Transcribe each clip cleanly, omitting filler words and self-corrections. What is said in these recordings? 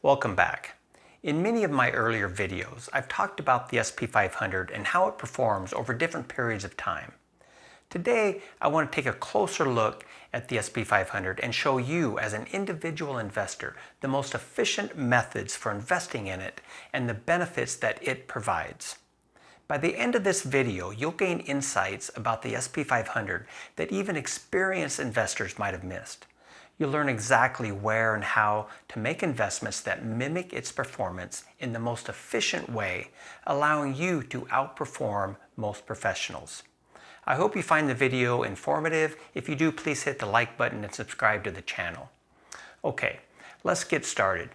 Welcome back. In many of my earlier videos, I've talked about the S&P 500 and how it performs over different periods of time. Today, I want to take a closer look at the S&P 500 and show you as an individual investor the most efficient methods for investing in it and the benefits that it provides. By the end of this video, you'll gain insights about the S&P 500 that even experienced investors might have missed. You'll learn exactly where and how to make investments that mimic its performance in the most efficient way, allowing you to outperform most professionals. I hope you find the video informative. If you do, please hit the like button and subscribe to the channel. Okay, let's get started.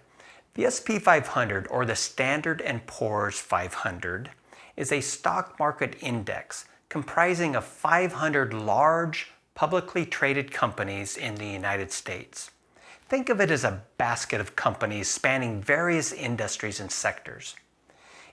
The S&P 500, or the Standard & Poor's 500, is a stock market index comprising of 500 large, publicly traded companies in the United States. Think of it as a basket of companies spanning various industries and sectors.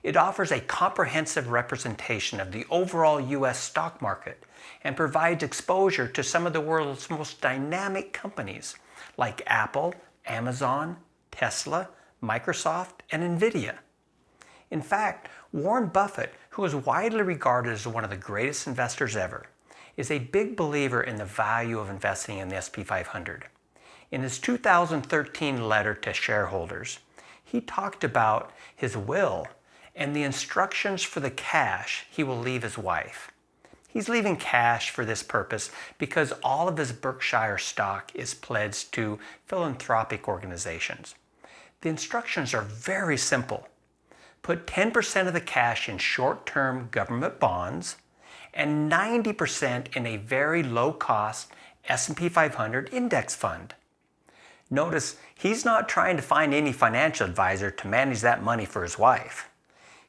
It offers a comprehensive representation of the overall U.S. stock market and provides exposure to some of the world's most dynamic companies like Apple, Amazon, Tesla, Microsoft, and Nvidia. In fact, Warren Buffett, who is widely regarded as one of the greatest investors ever, is a big believer in the value of investing in the S&P 500. In his 2013 letter to shareholders, he talked about his will and the instructions for the cash he will leave his wife. He's leaving cash for this purpose because all of his Berkshire stock is pledged to philanthropic organizations. The instructions are very simple. Put 10% of the cash in short-term government bonds and 90% in a very low-cost S&P 500 index fund. Notice he's not trying to find any financial advisor to manage that money for his wife.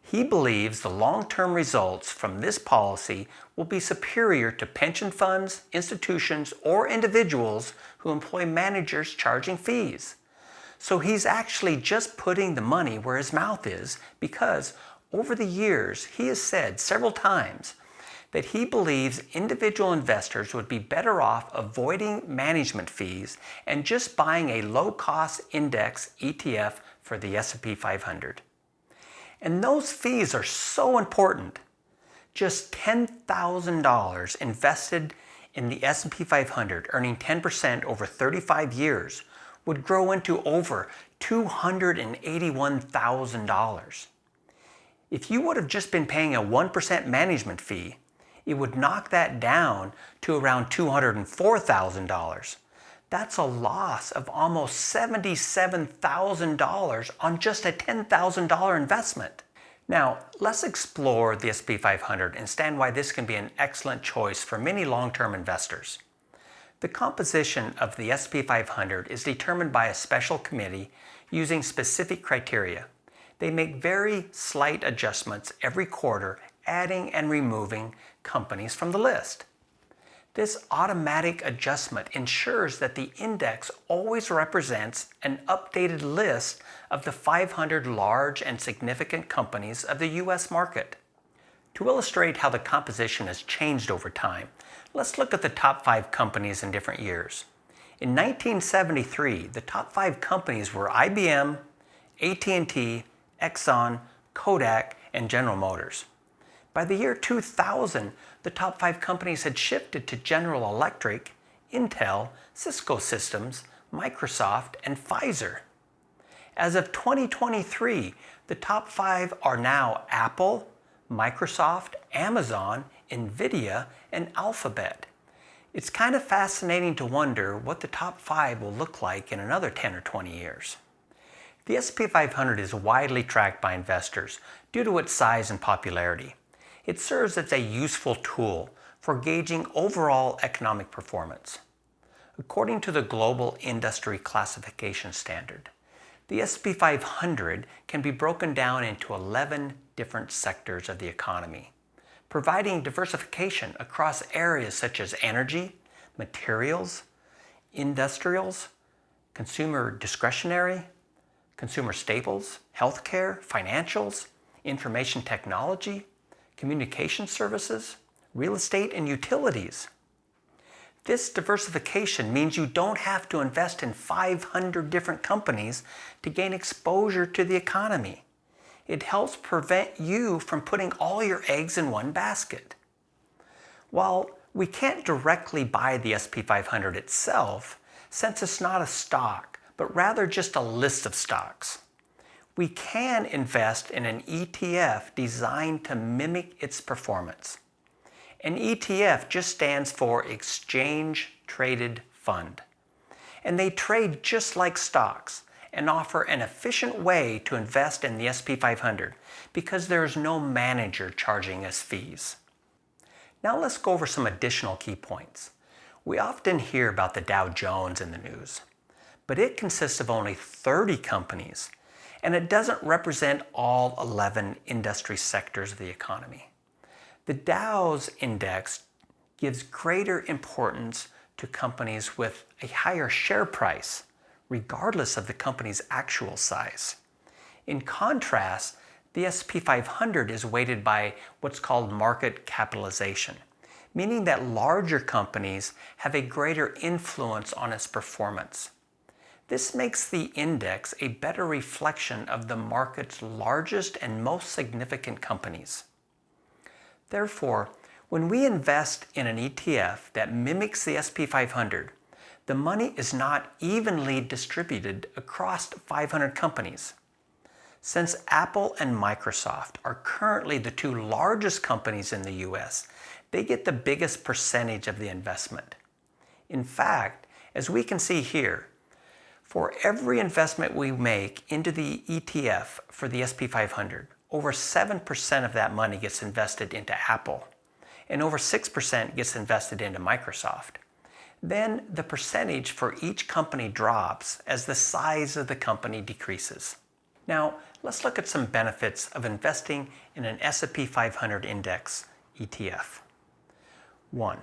He believes the long-term results from this policy will be superior to pension funds, institutions, or individuals who employ managers charging fees. So he's actually just putting the money where his mouth is because over the years he has said several times that he believes individual investors would be better off avoiding management fees and just buying a low-cost index ETF for the S&P 500. And those fees are so important. Just $10,000 invested in the S&P 500, earning 10% over 35 years, would grow into over $281,000. If you would have just been paying a 1% management fee, it would knock that down to around $204,000. That's a loss of almost $77,000 on just a $10,000 investment. Now, let's explore the S&P 500 and understand why this can be an excellent choice for many long-term investors. The composition of the S&P 500 is determined by a special committee using specific criteria. They make very slight adjustments every quarter, adding and removing companies from the list. This automatic adjustment ensures that the index always represents an updated list of the 500 large and significant companies of the U.S. market. To illustrate how the composition has changed over time, let's look at the top 5 companies in different years. In 1973, the top 5 companies were IBM, AT&T, Exxon, Kodak, and General Motors. By the year 2000, the top 5 companies had shifted to General Electric, Intel, Cisco Systems, Microsoft, and Pfizer. As of 2023, the top 5 are now Apple, Microsoft, Amazon, Nvidia, and Alphabet. It's kind of fascinating to wonder what the top 5 will look like in another 10 or 20 years. The S&P 500 is widely tracked by investors due to its size and popularity. It serves as a useful tool for gauging overall economic performance. According to the Global Industry Classification Standard, the S&P 500 can be broken down into 11 different sectors of the economy, providing diversification across areas such as energy, materials, industrials, consumer discretionary, consumer staples, healthcare, financials, information technology, communication services, real estate, and utilities. This diversification means you don't have to invest in 500 different companies to gain exposure to the economy. It helps prevent you from putting all your eggs in one basket. While we can't directly buy the S&P 500 itself, since it's not a stock, but rather just a list of stocks, we can invest in an ETF designed to mimic its performance. An ETF just stands for Exchange Traded Fund. And they trade just like stocks and offer an efficient way to invest in the S&P 500 because there is no manager charging us fees. Now let's go over some additional key points. We often hear about the Dow Jones in the news, but it consists of only 30 companies, and it doesn't represent all 11 industry sectors of the economy. The Dow's index gives greater importance to companies with a higher share price, regardless of the company's actual size. In contrast, the S&P 500 is weighted by what's called market capitalization, meaning that larger companies have a greater influence on its performance. This makes the index a better reflection of the market's largest and most significant companies. Therefore, when we invest in an ETF that mimics the S&P 500, the money is not evenly distributed across 500 companies. Since Apple and Microsoft are currently the two largest companies in the US, they get the biggest percentage of the investment. In fact, as we can see here, for every investment we make into the ETF for the S&P 500, over 7% of that money gets invested into Apple, and over 6% gets invested into Microsoft. Then the percentage for each company drops as the size of the company decreases. Now, let's look at some benefits of investing in an S&P 500 index ETF. 1.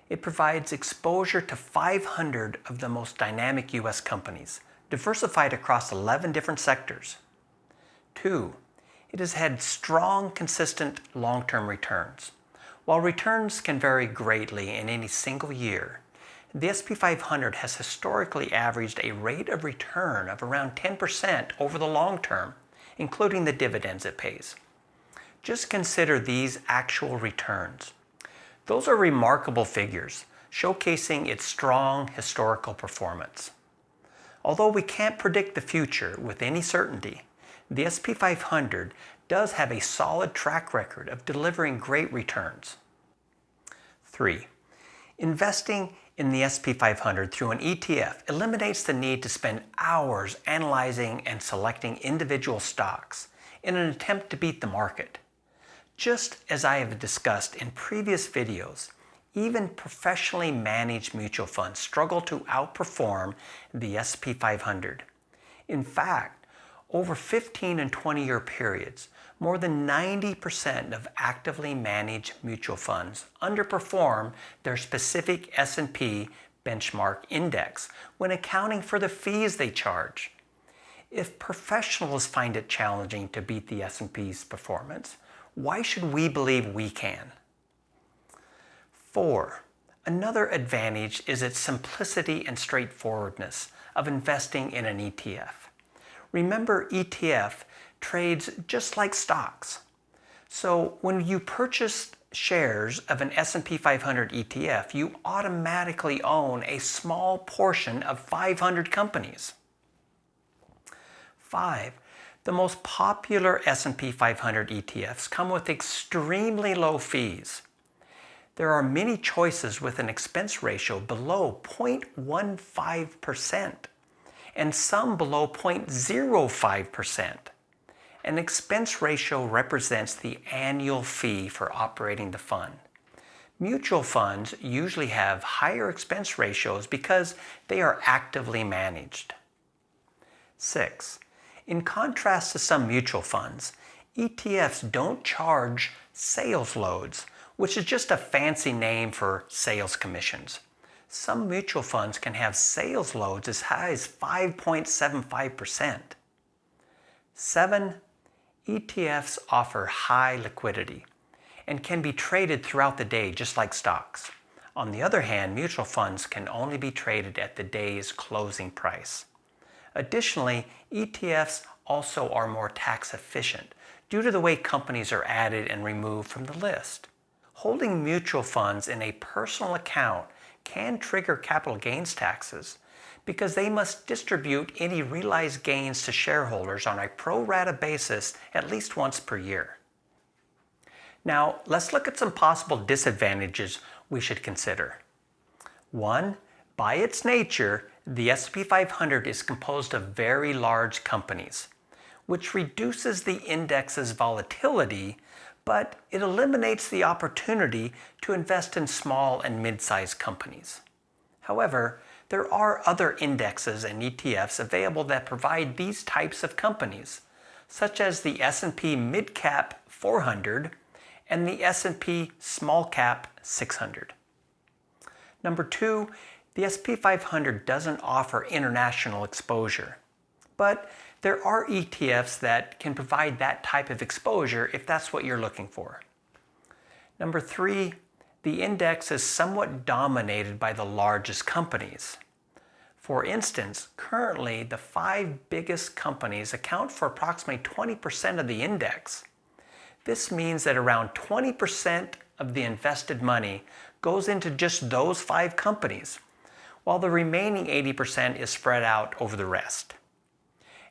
It provides exposure to 500 of the most dynamic US companies, diversified across 11 different sectors. 2. It has had strong, consistent long-term returns. While returns can vary greatly in any single year, the S&P 500 has historically averaged a rate of return of around 10% over the long term, including the dividends it pays. Just consider these actual returns. Those are remarkable figures, showcasing its strong historical performance. Although we can't predict the future with any certainty, the S&P 500 does have a solid track record of delivering great returns. 3. Investing in the S&P 500 through an ETF eliminates the need to spend hours analyzing and selecting individual stocks in an attempt to beat the market. Just as I have discussed in previous videos, even professionally managed mutual funds struggle to outperform the S&P 500. In fact, over 15 and 20-year periods, more than 90% of actively managed mutual funds underperform their specific S&P benchmark index when accounting for the fees they charge. If professionals find it challenging to beat the S&P's performance, why should we believe we can? 4. Another advantage is its simplicity and straightforwardness of investing in an ETF. Remember, ETF trades just like stocks. So when you purchase shares of an S&P 500 ETF, you automatically own a small portion of 500 companies. 5. The most popular S&P 500 ETFs come with extremely low fees. There are many choices with an expense ratio below 0.15% and some below 0.05%. An expense ratio represents the annual fee for operating the fund. Mutual funds usually have higher expense ratios because they are actively managed. 6. In contrast to some mutual funds, ETFs don't charge sales loads, which is just a fancy name for sales commissions. Some mutual funds can have sales loads as high as 5.75%. 7. ETFs offer high liquidity and can be traded throughout the day just like stocks. On the other hand, mutual funds can only be traded at the day's closing price. Additionally, ETFs also are more tax efficient due to the way companies are added and removed from the list. Holding mutual funds in a personal account can trigger capital gains taxes because they must distribute any realized gains to shareholders on a pro rata basis at least once per year. Now, let's look at some possible disadvantages we should consider. 1. By its nature, the S&P 500 is composed of very large companies, which reduces the index's volatility, but it eliminates the opportunity to invest in small and mid-sized companies. However, there are other indexes and ETFs available that provide these types of companies, such as the S&P Mid-Cap 400 and the S&P Small-Cap 600. Number 2, the S&P 500 doesn't offer international exposure, but there are ETFs that can provide that type of exposure if that's what you're looking for. Number 3, the index is somewhat dominated by the largest companies. For instance, currently the 5 biggest companies account for approximately 20% of the index. This means that around 20% of the invested money goes into just those 5 companies, while the remaining 80% is spread out over the rest.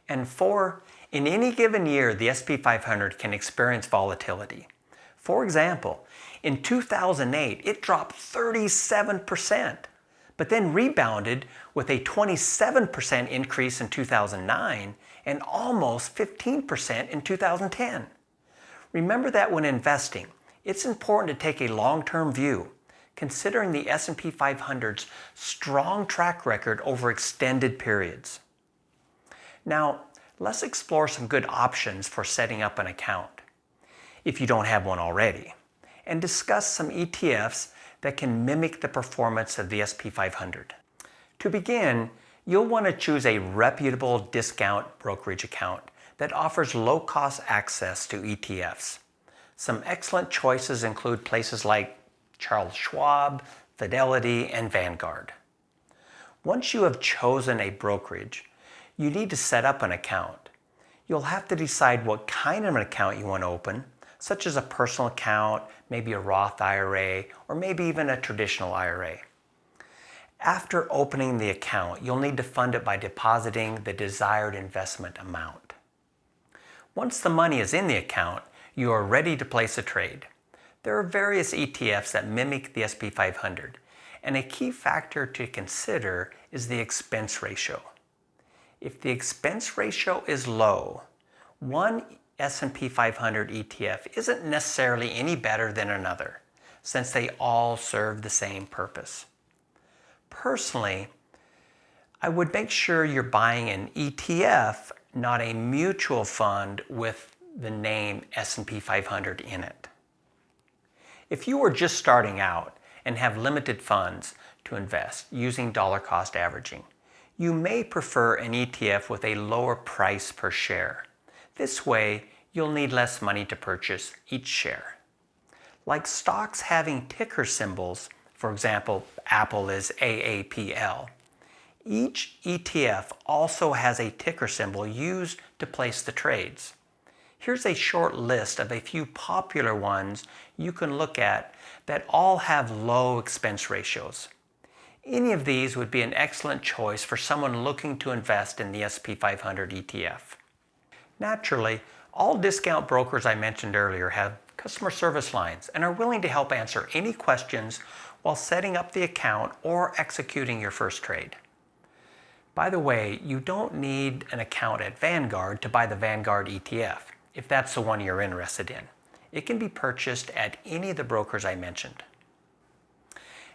And 4, in any given year, the S&P 500 can experience volatility. For example, in 2008, it dropped 37%, but then rebounded with a 27% increase in 2009 and almost 15% in 2010. Remember that when investing, it's important to take a long-term view, considering the S&P 500's strong track record over extended periods. Now, let's explore some good options for setting up an account, if you don't have one already, and discuss some ETFs that can mimic the performance of the S&P 500. To begin, you'll want to choose a reputable discount brokerage account that offers low-cost access to ETFs. Some excellent choices include places like Charles Schwab, Fidelity, and Vanguard. Once you have chosen a brokerage, you need to set up an account. You'll have to decide what kind of an account you want to open, such as a personal account, maybe a Roth IRA, or maybe even a traditional IRA. After opening the account, you'll need to fund it by depositing the desired investment amount. Once the money is in the account, you are ready to place a trade. There are various ETFs that mimic the S&P 500, and a key factor to consider is the expense ratio. If the expense ratio is low, one S&P 500 ETF isn't necessarily any better than another, since they all serve the same purpose. Personally, I would make sure you're buying an ETF, not a mutual fund with the name S&P 500 in it. If you are just starting out and have limited funds to invest using dollar cost averaging, you may prefer an ETF with a lower price per share. This way, you'll need less money to purchase each share. Like stocks having ticker symbols, for example, Apple is AAPL, each ETF also has a ticker symbol used to place the trades. Here's a short list of a few popular ones you can look at that all have low expense ratios. Any of these would be an excellent choice for someone looking to invest in the S&P 500 ETF. Naturally, all discount brokers I mentioned earlier have customer service lines and are willing to help answer any questions while setting up the account or executing your first trade. By the way, you don't need an account at Vanguard to buy the Vanguard ETF, if that's the one you're interested in. It can be purchased at any of the brokers I mentioned.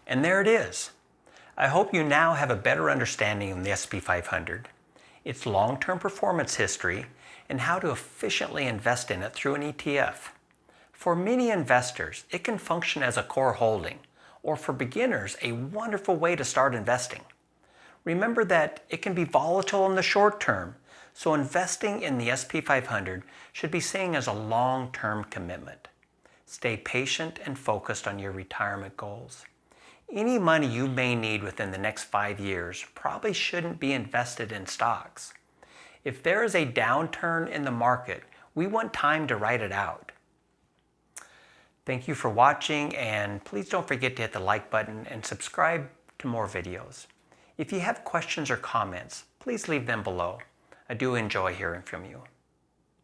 And there it is. I hope you now have a better understanding of the S&P 500, its long-term performance history, and how to efficiently invest in it through an ETF. For many investors, it can function as a core holding, or for beginners, a wonderful way to start investing. Remember that it can be volatile in the short term, so investing in the S&P 500 should be seen as a long-term commitment. Stay patient and focused on your retirement goals. Any money you may need within the next 5 years probably shouldn't be invested in stocks. If there is a downturn in the market, we want time to ride it out. Thank you for watching, and please don't forget to hit the like button and subscribe to more videos. If you have questions or comments, please leave them below. I do enjoy hearing from you.